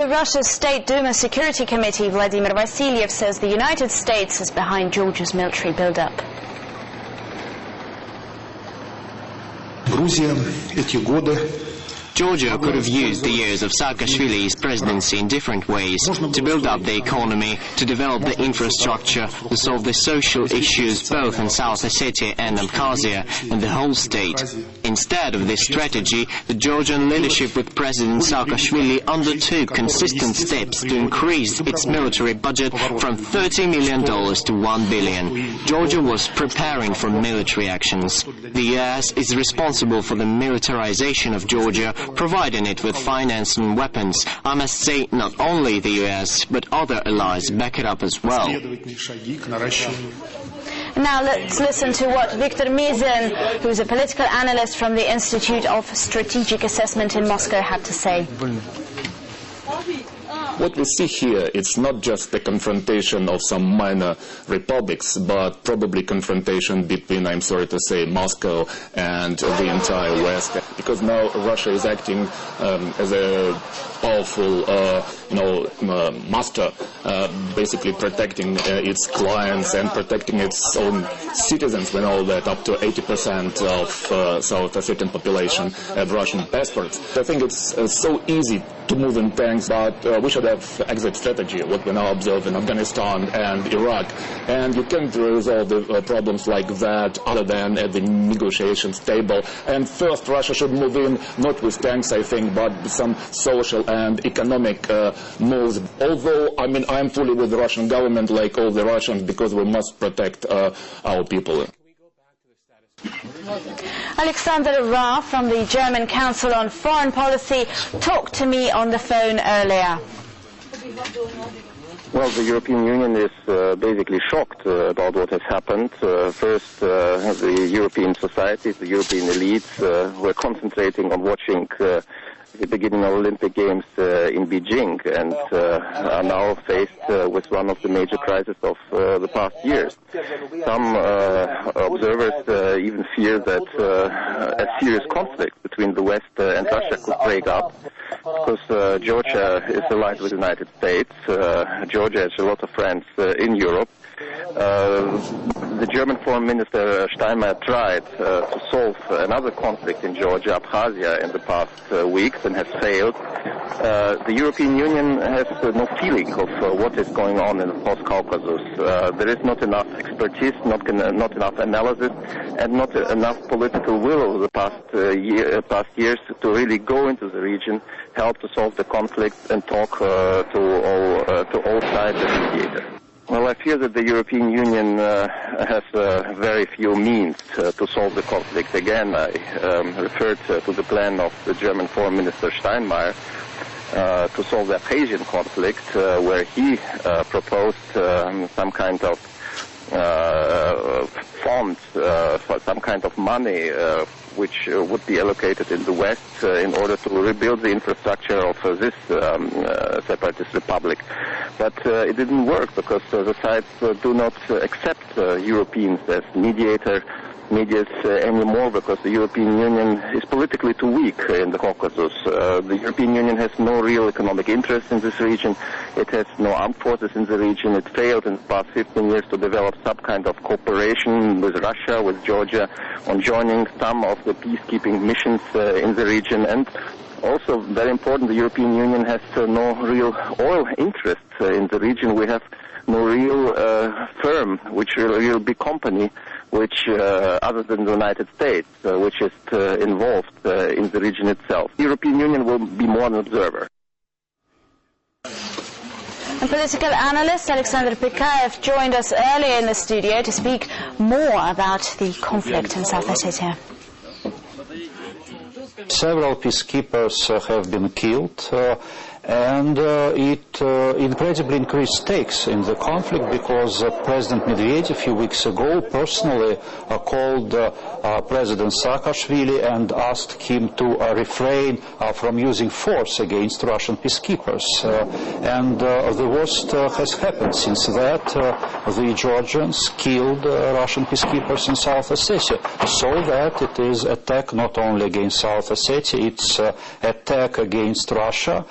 Russia's State Duma Security Committee Vladimir Vasilyev says the United States is behind Georgia's military buildup. Georgia could have used the years of Saakashvili's presidency in different ways to build up the economy, to develop the infrastructure, to solve the social issues both in South Ossetia and Abkhazia and the whole state. Instead of this strategy, the Georgian leadership with President Saakashvili undertook consistent steps to increase its military budget from $30 million to $1 billion. Georgia was preparing for military actions. The U.S. is responsible for the militarization of Georgia, providing it with finance and weapons. I must say, not only the US, but other allies back it up as well. Now let's listen to what Viktor Mizin, who is a political analyst from the Institute of Strategic Assessment in Moscow, had to say. What we see here, it's not just the confrontation of some minor republics, but probably confrontation between, I'm sorry to say, Moscow and the entire West. Because now Russia is acting as a powerful, master, basically protecting its clients and protecting its own citizens. We know that up to 80% of South Ossetian population have Russian passports. I think it's so easy to move in tanks, but we should have exit strategy, what we now observe in Afghanistan and Iraq. And you can't resolve the problems like that other than at the negotiations table. And first, Russia should move in, not with tanks, I think, but with some social and economic moves. Although, I mean, I'm fully with the Russian government, like all the Russians, because we must protect our people. Alexander Ra from the German Council on Foreign Policy talked to me on the phone earlier. Well, the European Union is basically shocked about what has happened. First, the European societies, the European elites were concentrating on watching the beginning of Olympic Games in Beijing and are now faced with one of the major crises of the past years. Some observers even fear that a serious conflict between the West and Russia could break up because Georgia is allied with the United States. Georgia has a lot of friends in Europe. The German Foreign Minister Steinmeier tried to solve another conflict in Georgia, Abkhazia, in the past weeks and has failed. The European Union has no feeling of what is going on in the post-Caucasus. There is not enough expertise, not enough analysis, and not enough political will over the past years to really go into the region, help to solve the conflict, and talk to all sides as mediator. Well, I fear that the European Union has very few means to solve the conflict. Again, I referred to the plan of the German Foreign Minister Steinmeier to solve the Abkhazian conflict, where he proposed some kind of fund for some kind of money which would be allocated in the West in order to rebuild the infrastructure of this separatist republic. But it didn't work because the sides do not accept Europeans as mediators anymore because the European Union is politically too weak in the Caucasus. The European Union has no real economic interest in this region. It has no armed forces in the region. It failed in the past 15 years to develop some kind of cooperation with Russia, with Georgia, on joining some of the peacekeeping missions in the region. And also, very important, the European Union has no real oil interest in the region. We have no real firm, real big company, which, other than the United States, which is involved in the region itself. The European Union will be more an observer. And political analyst Alexander Pekaev joined us earlier in the studio to speak more about the conflict in South Ossetia. Several peacekeepers have been killed, and it incredibly increased stakes in the conflict because President Medvedev a few weeks ago personally called President Saakashvili and asked him to refrain from using force against Russian peacekeepers. And the worst has happened since that. The Georgians killed Russian peacekeepers in South Ossetia, so that it is attack not only against South Ossetia, it's attack against Russia.